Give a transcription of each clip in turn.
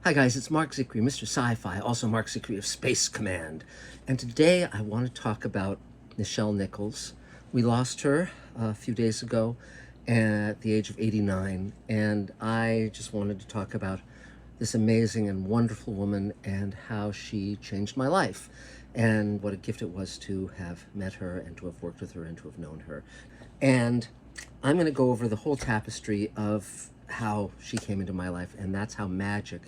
Hi guys, it's Mark Zicree, Mr. Sci-Fi, also Mark Zicree of Space Command. And today I want to talk about Nichelle Nichols. We lost her a few days ago at the age of 89, and I just wanted to talk about this amazing and wonderful woman and how she changed my life, and what a gift it was to have met her and to have worked with her and to have known her. And I'm going to go over the whole tapestry of how she came into my life, and that's how magic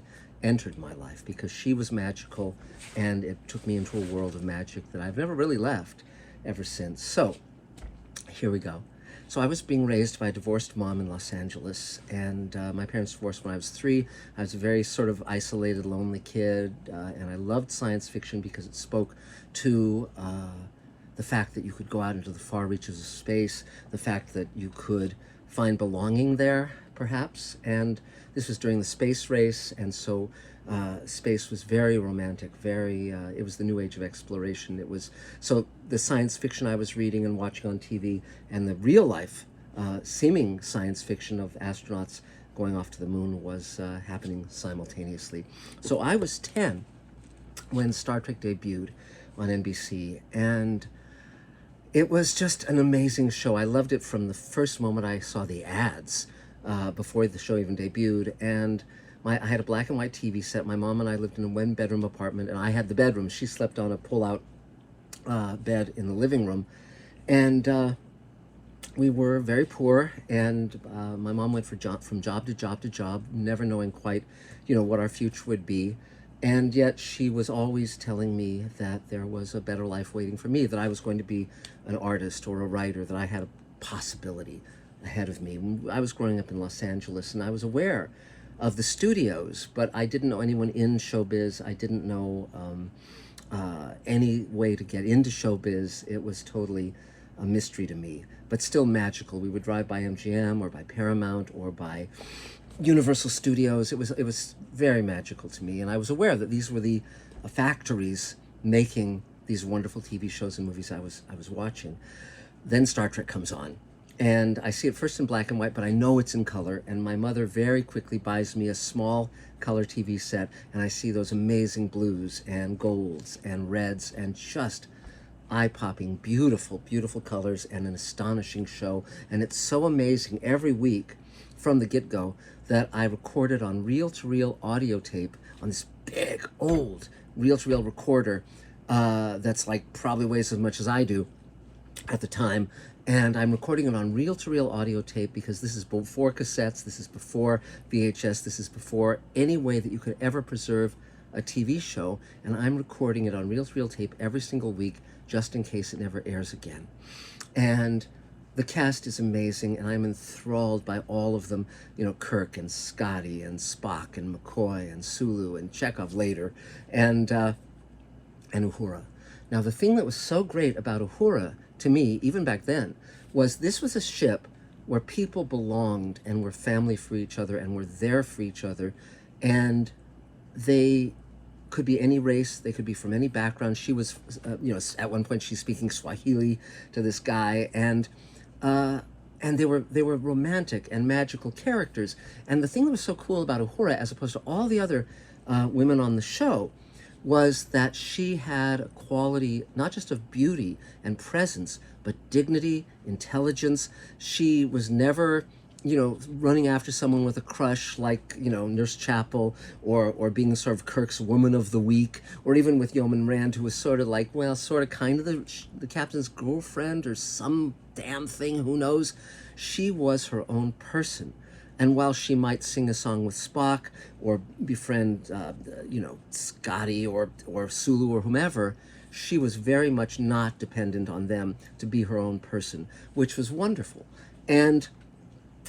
entered my life, because she was magical and it took me into a world of magic that I've never really left ever since. So here we go. So I was being raised by a divorced mom in Los Angeles, and my parents divorced when I was 3. I was a very sort of isolated, lonely kid, and I loved science fiction because it spoke to the fact that you could go out into the far reaches of space, the fact that you could find belonging there, perhaps. And this was during the space race, and so space was very romantic, very, it was the new age of exploration. It was, so the science fiction I was reading and watching on TV and the real life seeming science fiction of astronauts going off to the moon was happening simultaneously. So I was 10 when Star Trek debuted on NBC, and it was just an amazing show. I loved it from the first moment I saw the ads before the show even debuted. And I had a black and white TV set. My mom and I lived in a one-bedroom apartment, and I had the bedroom. She slept on a pull-out bed in the living room. And we were very poor, and my mom went from job to job to job, never knowing quite, what our future would be. And yet she was always telling me that there was a better life waiting for me, that I was going to be an artist or a writer, that I had a possibility ahead of me. I was growing up in Los Angeles, and I was aware of the studios, but I didn't know anyone in showbiz. I didn't know any way to get into showbiz. It was totally a mystery to me, but still magical. We would drive by MGM or by Paramount or by Universal Studios. It was very magical to me, and I was aware that these were the factories making these wonderful TV shows and movies I was watching. Then Star Trek comes on, and I see it first in black and white, but I know it's in color, and my mother very quickly buys me a small color TV set, and I see those amazing blues and golds and reds and just eye-popping, beautiful, beautiful colors and an astonishing show. And it's so amazing every week from the get-go that I recorded on reel-to-reel audio tape on this big, old reel-to-reel recorder that's like probably weighs as much as I do at the time. And I'm recording it on reel-to-reel audio tape because this is before cassettes, this is before VHS, this is before any way that you could ever preserve a TV show. And I'm recording it on reel-to-reel tape every single week just in case it never airs again. And the cast is amazing, and I'm enthralled by all of them. Kirk and Scotty and Spock and McCoy and Sulu and Chekhov later, and Uhura. Now, the thing that was so great about Uhura, to me, even back then, was this was a ship where people belonged and were family for each other and were there for each other, and they could be any race, they could be from any background. She was, at one point she's speaking Swahili to this guy, and they were romantic and magical characters. And the thing that was so cool about Uhura, as opposed to all the other women on the show, was that she had a quality not just of beauty and presence, but dignity, intelligence. She was never, running after someone with a crush like, Nurse Chapel, or being sort of Kirk's woman of the week, or even with Yeoman Rand, who was sort of like, well, sort of kind of the captain's girlfriend or some damn thing, who knows. She was her own person. And while she might sing a song with Spock or befriend, Scotty or Sulu or whomever, she was very much not dependent on them to be her own person, which was wonderful. And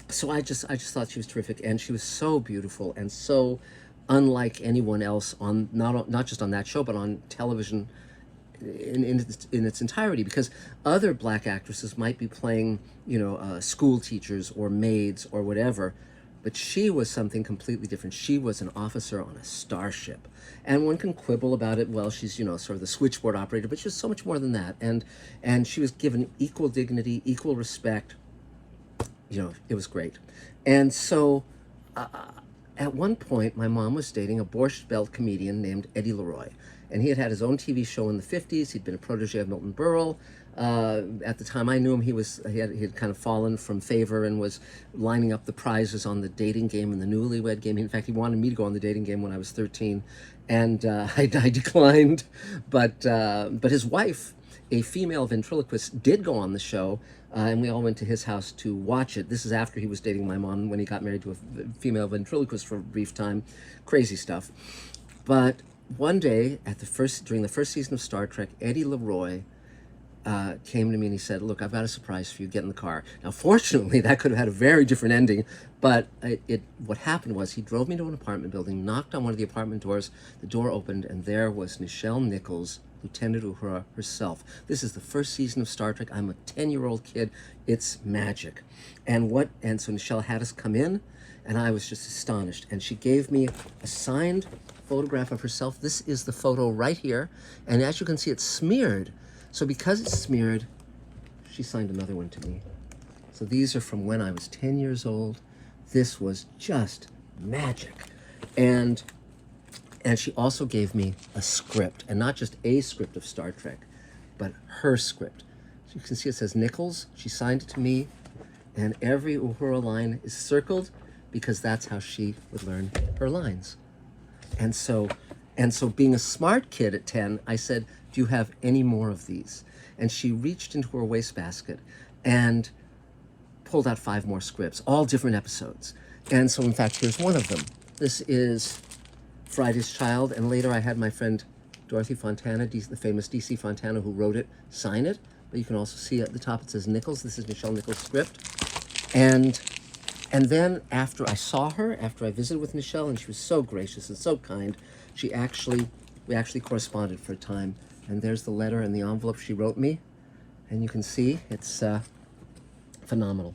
so I just thought she was terrific, and she was so beautiful and so unlike anyone else on not just on that show, but on television in its entirety, because other black actresses might be playing, school teachers or maids or whatever, but she was something completely different. She was an officer on a starship, and one can quibble about it. Well, she's, sort of the switchboard operator, but she was so much more than that, and she was given equal dignity, equal respect. It was great. And so at one point, my mom was dating a Borscht Belt comedian named Eddie Leroy. And he had had his own TV show in the 50s. He'd been a protege of Milton Berle. At the time I knew him, he had kind of fallen from favor and was lining up the prizes on the dating game and the newlywed game. In fact, he wanted me to go on the dating game when I was 13, and I declined. But his wife, a female ventriloquist, did go on the show, and we all went to his house to watch it. This is after he was dating my mom, when he got married to a female ventriloquist for a brief time. Crazy stuff. But one day, during the first season of Star Trek, Eddie Leroy came to me and he said, "Look, I've got a surprise for you. Get in the car." Now, fortunately, that could have had a very different ending, but what happened was he drove me to an apartment building, knocked on one of the apartment doors, the door opened, and there was Nichelle Nichols, Lieutenant Uhura herself. This is the first season of Star Trek. I'm a 10-year-old kid. It's magic. And so Nichelle had us come in, and I was just astonished. And she gave me a signed photograph of herself. This is the photo right here. And as you can see, it's smeared. So because it's smeared, she signed another one to me. So these are from when I was 10 years old. This was just magic. And she also gave me a script, and not just a script of Star Trek, but her script. So you can see it says Nichols. She signed it to me, and every Uhura line is circled because that's how she would learn her lines. And so being a smart kid at 10, I said, "Do you have any more of these?" And she reached into her wastebasket and pulled out 5 more scripts, all different episodes. And so, in fact, here's one of them. This is Friday's Child, and later I had my friend Dorothy Fontana, the famous DC Fontana who wrote it, sign it. But you can also see at the top it says Nichols. This is Nichelle Nichols' script. And then after I saw her, after I visited with Nichelle, and she was so gracious and so kind, we actually corresponded for a time. And there's the letter and the envelope she wrote me. And you can see it's phenomenal.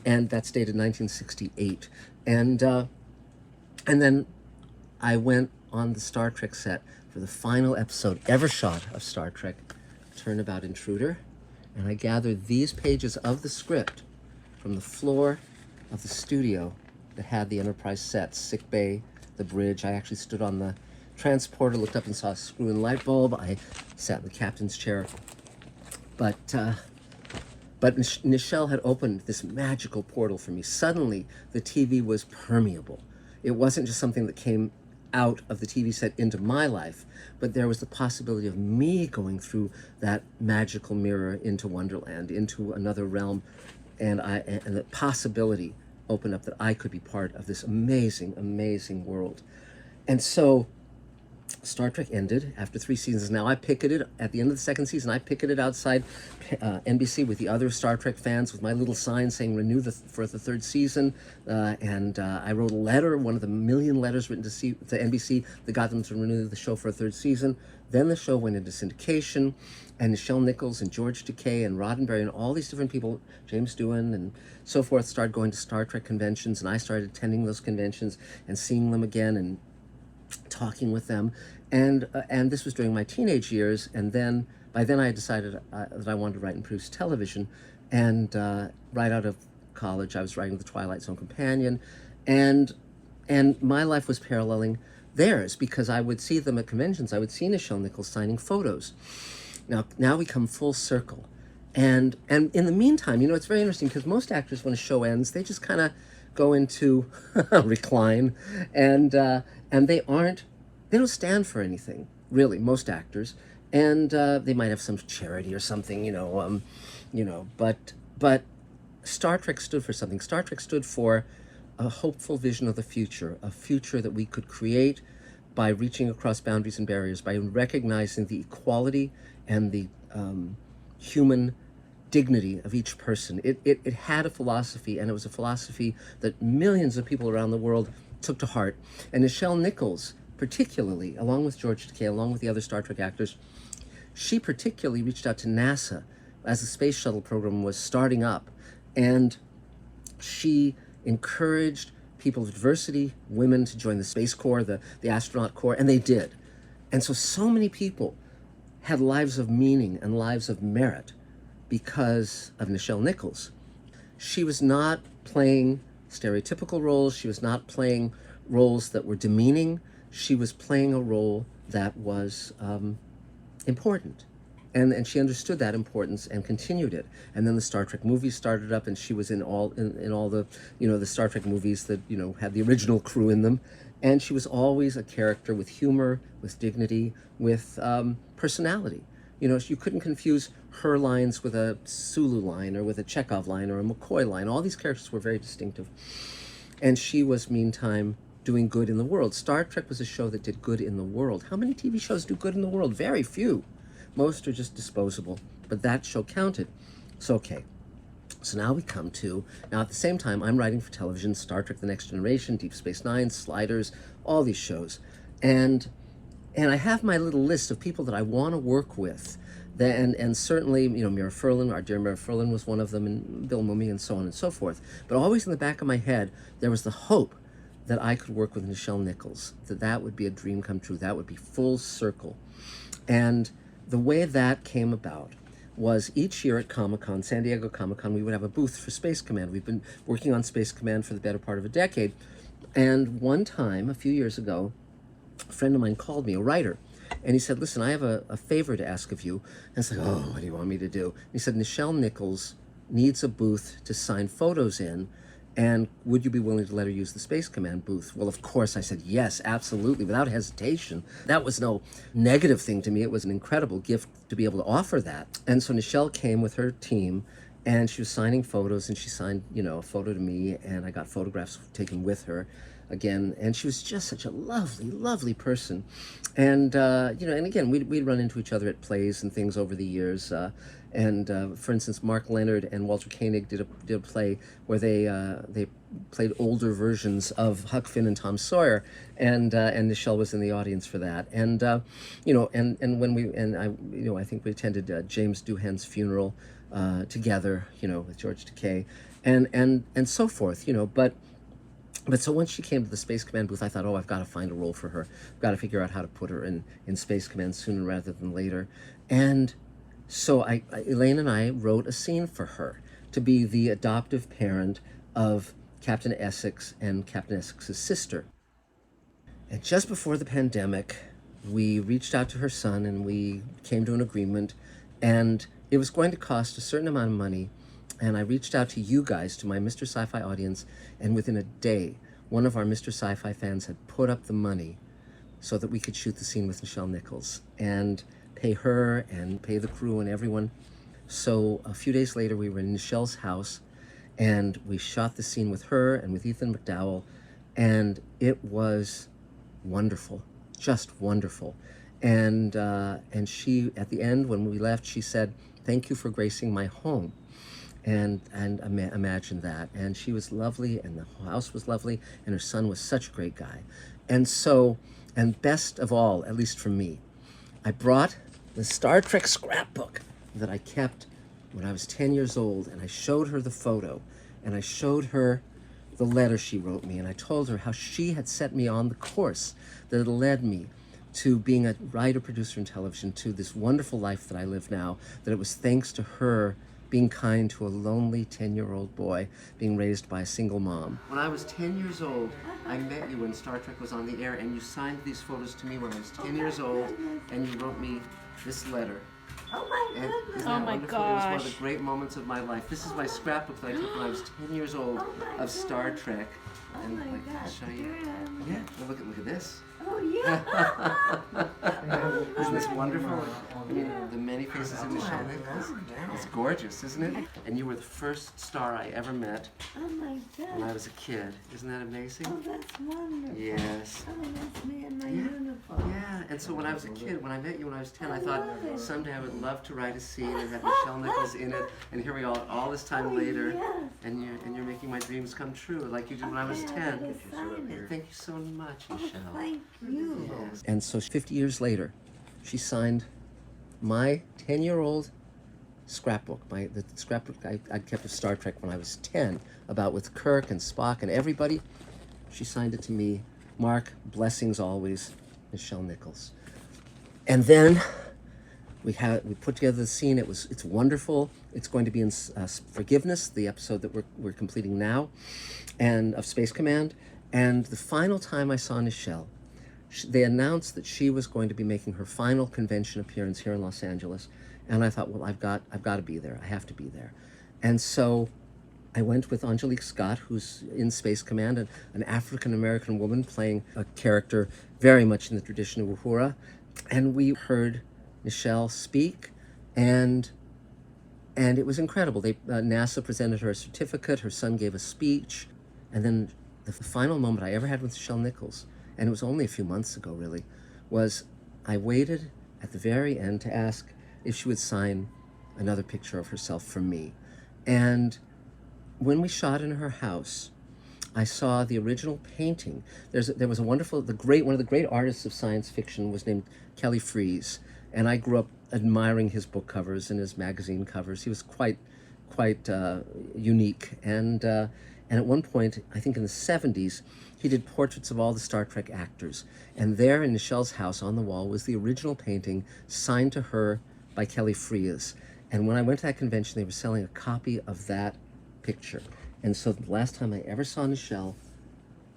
And that's dated 1968. And then I went on the Star Trek set for the final episode ever shot of Star Trek, Turnabout Intruder. And I gathered these pages of the script from the floor of the studio that had the Enterprise set, sick bay, the bridge. I actually stood on the transporter, looked up and saw a screw-in light bulb. I sat in the captain's chair. But Nichelle had opened this magical portal for me. Suddenly, the TV was permeable. It wasn't just something that came out of the TV set into my life, but there was the possibility of me going through that magical mirror into Wonderland, into another realm, and the possibility opened up that I could be part of this amazing, amazing world. And so Star Trek ended after 3 seasons. Now I picketed at the end of the 2nd season. I picketed outside NBC with the other Star Trek fans with my little sign saying renew for the 3rd season. And I wrote a letter, one of the million letters written to NBC that got them to renew the show for a 3rd season. Then the show went into syndication, and Nichelle Nichols and George Takei and Roddenberry and all these different people, James Doohan and so forth, started going to Star Trek conventions, and I started attending those conventions and seeing them again and talking with them, and this was during my teenage years. And then by then I had decided that I wanted to write and produce television, and right out of college I was writing The Twilight Zone Companion, and my life was paralleling theirs because I would see them at conventions. I would see Nichelle Nichols signing photos. Now we come full circle, and in the meantime, it's very interesting because most actors, when a show ends, they just kind of go into recline, and they don't stand for anything, really, most actors, and they might have some charity or something, but Star Trek stood for something. Star Trek stood for a hopeful vision of the future, a future that we could create by reaching across boundaries and barriers, by recognizing the equality and the human dignity of each person. It had a philosophy, and it was a philosophy that millions of people around the world took to heart. And Nichelle Nichols, particularly, along with George Takei, along with the other Star Trek actors, she particularly reached out to NASA as the space shuttle program was starting up, and she encouraged people of diversity, women, to join the Space Corps, the astronaut corps, and they did. And so many people had lives of meaning and lives of merit because of Nichelle Nichols. She was not playing stereotypical roles. She was not playing roles that were demeaning. She was playing a role that was important. And she understood that importance and continued it. And then the Star Trek movies started up, and she was in all the the Star Trek movies that had the original crew in them. And she was always a character with humor, with dignity, with personality. You couldn't confuse her lines with a Sulu line or with a Chekhov line or a McCoy line. All these characters were very distinctive. And she was, meantime, doing good in the world. Star Trek was a show that did good in the world. How many TV shows do good in the world? Very few. Most are just disposable. But that show counted. So, okay. So now we come to, now at the same time, I'm writing for television, Star Trek The Next Generation, Deep Space Nine, Sliders, all these shows. And I have my little list of people that I want to work with. And certainly, Mira Furlan, our dear Mira Furlan was one of them, and Bill Mumy, and so on and so forth. But always in the back of my head, there was the hope that I could work with Nichelle Nichols, that would be a dream come true. That would be full circle. And the way that came about was each year at Comic-Con, San Diego Comic-Con, we would have a booth for Space Command. We've been working on Space Command for the better part of a decade. And one time, a few years ago, a friend of mine called me, a writer, and he said, listen, I have a favor to ask of you. And it's like, oh, what do you want me to do? And he said, Nichelle Nichols needs a booth to sign photos in, and would you be willing to let her use the Space Command booth? Well, of course, I said, yes, absolutely, without hesitation. That was no negative thing to me. It was an incredible gift to be able to offer that. And so Nichelle came with her team, and she was signing photos, and she signed, a photo to me, and I got photographs taken with her again. And she was just such a lovely, lovely person. And, and again, we'd run into each other at plays and things over the years. For instance, Mark Leonard and Walter Koenig did a play where they played older versions of Huck Finn and Tom Sawyer, and Nichelle was in the audience for that. And I think we attended James Doohan's funeral together, with George Takei, and so forth, But so once she came to the Space Command booth, I thought, I've got to find a role for her. I've got to figure out how to put her in Space Command sooner rather than later. And so Elaine and I wrote a scene for her to be the adoptive parent of Captain Essex and Captain Essex's sister. And just before the pandemic, we reached out to her son and we came to an agreement, and it was going to cost a certain amount of money. And I reached out to you guys, to my Mr. Sci-Fi audience, and within a day, one of our Mr. Sci-Fi fans had put up the money so that we could shoot the scene with Nichelle Nichols and pay her and pay the crew and everyone. So a few days later, we were in Nichelle's house, and we shot the scene with her and with Ethan McDowell, and it was wonderful, just wonderful. And she, at the end, when we left, she said, "Thank you for gracing my home." And imagine that. And she was lovely, and the house was lovely, and her son was such a great guy. And so, and best of all, at least for me, I brought the Star Trek scrapbook that I kept when I was 10 years old, and I showed her the photo, and I showed her the letter she wrote me, and I told her how she had set me on the course that led me to being a writer, producer in television, to this wonderful life that I live now, that it was thanks to her being kind to a lonely 10-year-old boy being raised by a single mom. When I was 10 years old, I met you when Star Trek was on the air, and you signed these photos to me when I was 10 years old, and you wrote me this letter. Oh my goodness. Oh my gosh. It was one of the great moments of my life. This is my scrapbook that I took when I was 10 years old of Star Trek. And I'll show you. Yeah, well, look at this. Oh yeah. Isn't this wonderful? I mean, the many faces of Nichelle Nichols. It's gorgeous, isn't it? And you were the first star I ever met Oh my God. when I was a kid. Isn't that amazing? Oh, that's wonderful. Yes. Oh, that's me in my uniform. Yeah, and so when I was a kid, when I met you when I was 10, I thought someday I would love to write a scene and have Nichelle Nichols in it. And here we are, all this time later, Yes. and you're making my dreams come true, like you did when I was 10. Thank you so much, Nichelle. Thank you. Yes. And so 50 years later, she signed my 10-year-old scrapbook, the scrapbook I'd kept of Star Trek when I was 10, about with Kirk and Spock and everybody. She signed it to me, Mark, blessings always, Nichelle Nichols. And then we put together the scene. It's wonderful. It's going to be in Forgiveness, the episode that we're completing now, and of Space Command. And the final time I saw Nichelle, they announced that she was going to be making her final convention appearance here in Los Angeles, and I thought, well, I've got to be there. I have to be there, and so I went with Angelique Scott, who's in Space Command, an African-American woman playing a character very much in the tradition of Uhura, and we heard Nichelle speak, and it was incredible. NASA presented her a certificate, her son gave a speech, and then the final moment I ever had with Nichelle Nichols, and it was only a few months ago really, was I waited at the very end to ask if she would sign another picture of herself for me. And when we shot in her house, I saw the original painting. There was a wonderful, one of the great artists of science fiction was named Kelly Freas, and I grew up admiring his book covers and his magazine covers. He was quite unique, and at one point, I think in the 70s, he did portraits of all the Star Trek actors, and there in Nichelle's house on the wall was the original painting signed to her by Kelly Freas. And when I went to that convention, they were selling a copy of that picture. And so the last time I ever saw Nichelle,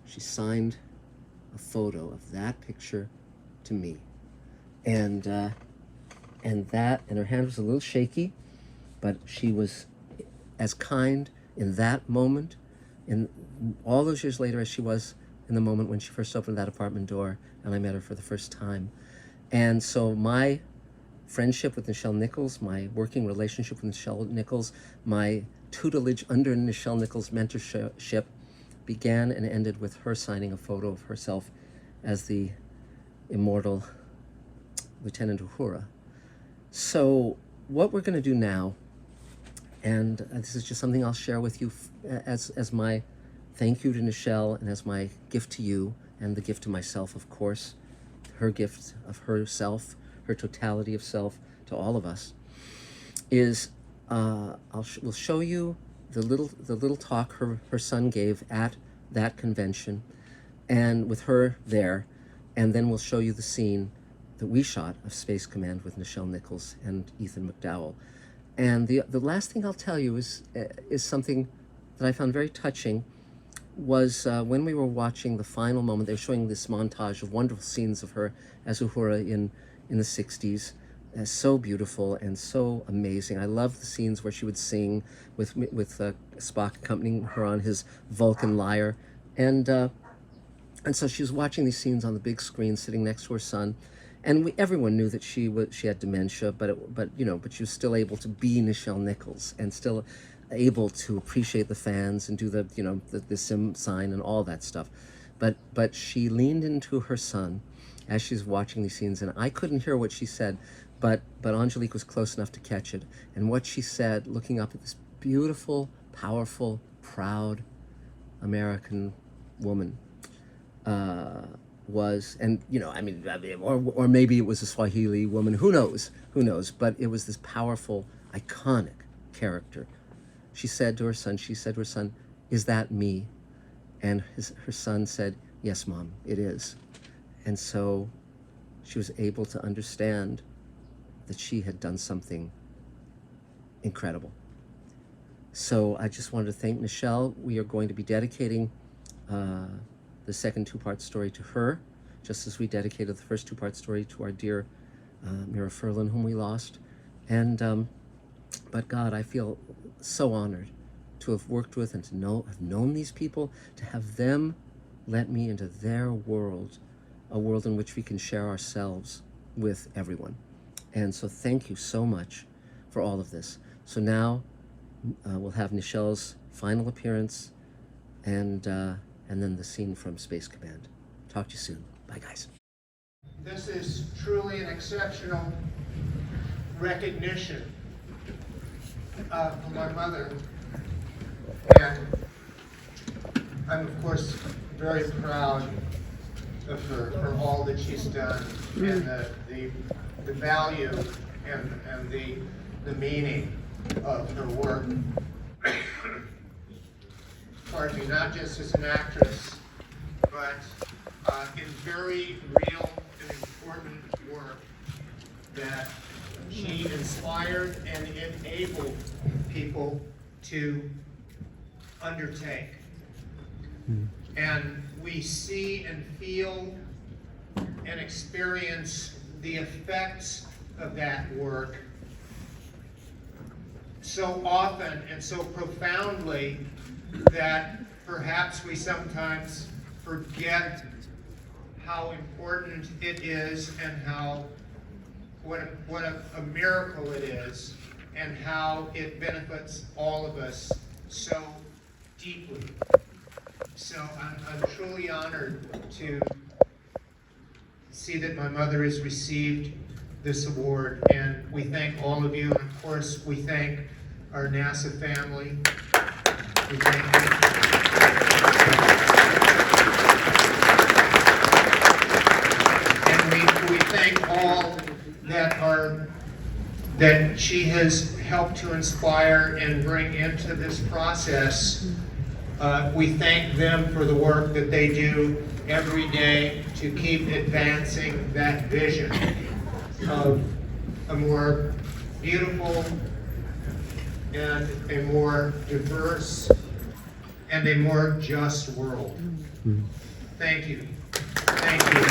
she signed a photo of that picture to me. And her hand was a little shaky, but she was as kind in that moment, in all those years later, as she was in the moment when she first opened that apartment door and I met her for the first time. And so my friendship with Nichelle Nichols, my working relationship with Nichelle Nichols, my tutelage under Nichelle Nichols' mentorship began and ended with her signing a photo of herself as the immortal Lieutenant Uhura. So what we're going to do now, and this is just something I'll share with you as my thank you to Nichelle and as my gift to you and the gift to myself, of course, her gift of herself, her totality of self to all of us, is we'll show you the little talk her son gave at that convention, and with her there, and then we'll show you the scene that we shot of Space Command with Nichelle Nichols and Ethan McDowell. And the last thing I'll tell you is something that I found very touching. Was when we were watching the final moment, they were showing this montage of wonderful scenes of her as Uhura in the 60s. So beautiful and so amazing. I love the scenes where she would sing with Spock accompanying her on his Vulcan lyre. And so she was watching these scenes on the big screen sitting next to her son. And everyone knew that she had dementia, but she was still able to be Nichelle Nichols and still able to appreciate the fans and do the sim sign and all that stuff. But she leaned into her son as she's watching these scenes, and I couldn't hear what she said, but Angelique was close enough to catch it. And what she said, looking up at this beautiful, powerful, proud American woman, was, and or maybe it was a Swahili woman, who knows, but it was this powerful, iconic character. She said to her son, "Is that me?" And her son said, "Yes, Mom, it is." And so she was able to understand that she had done something incredible. So I just wanted to thank Nichelle. We are going to be dedicating the second two-part story to her, just as we dedicated the first two-part story to our dear Mira Furlan, whom we lost. And but God, I feel so honored to have worked with and have known these people, to have them let me into their world, a world in which we can share ourselves with everyone. And so thank you so much for all of this. So now we'll have Nichelle's final appearance and then the scene from Space Command. Talk to you soon. Bye, guys. This is truly an exceptional recognition of my mother, and I'm of course very proud of her for all that she's done and the value and the meaning of her work. Pardon me, not just as an actress, but in very real and important work that she inspired and enabled people to undertake. And we see and feel and experience the effects of that work so often and so profoundly that perhaps we sometimes forget how important it is and what a miracle it is, and how it benefits all of us so deeply. So I'm truly honored to see that my mother has received this award, and we thank all of you, and of course we thank our NASA family. We thank you. And we thank all that she has helped to inspire and bring into this process. We thank them for the work that they do every day to keep advancing that vision of a more beautiful and a more diverse and a more just world. Thank you. Thank you.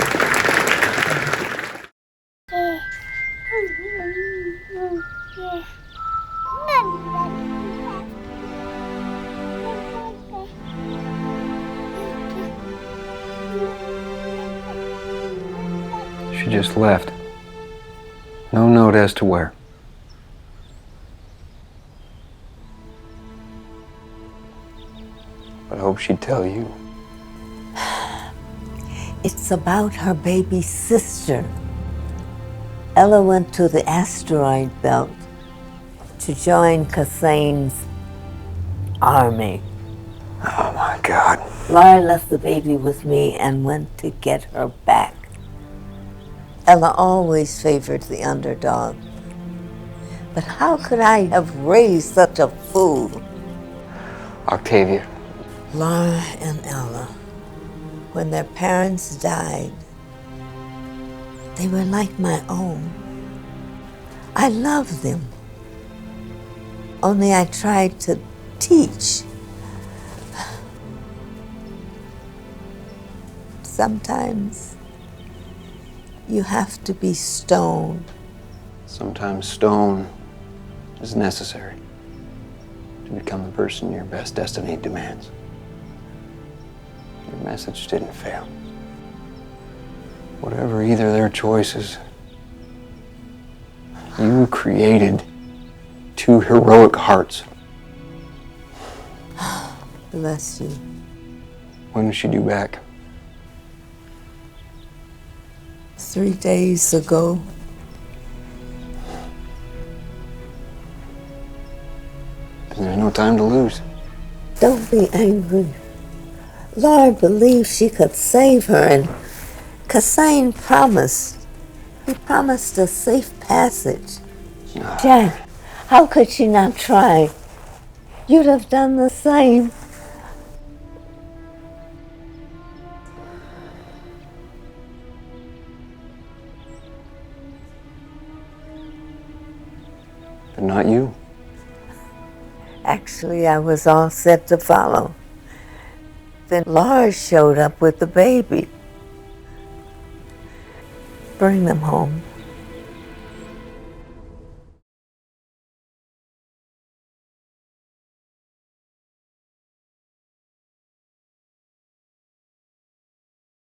She just left. No note as to where. But I hope she'd tell you. It's about her baby sister. Ella went to the asteroid belt to join Kassane's army. Oh my God. Laura left the baby with me and went to get her back. Ella always favored the underdog. But how could I have raised such a fool? Octavia. Laura and Ella, when their parents died, they were like my own. I loved them. Only I tried to teach. Sometimes you have to be stone. Sometimes stone is necessary to become the person your best destiny demands. Your message didn't fail. Whatever either their choices, you created two heroic hearts. Bless you. When was she due back? 3 days ago. There's no time to lose. Don't be angry. Laura believed she could save her, and Kassane promised. He promised a safe passage. Jack, how could she not try? You'd have done the same. But not you. Actually, I was all set to follow. Then Laura showed up with the baby. Bring them home.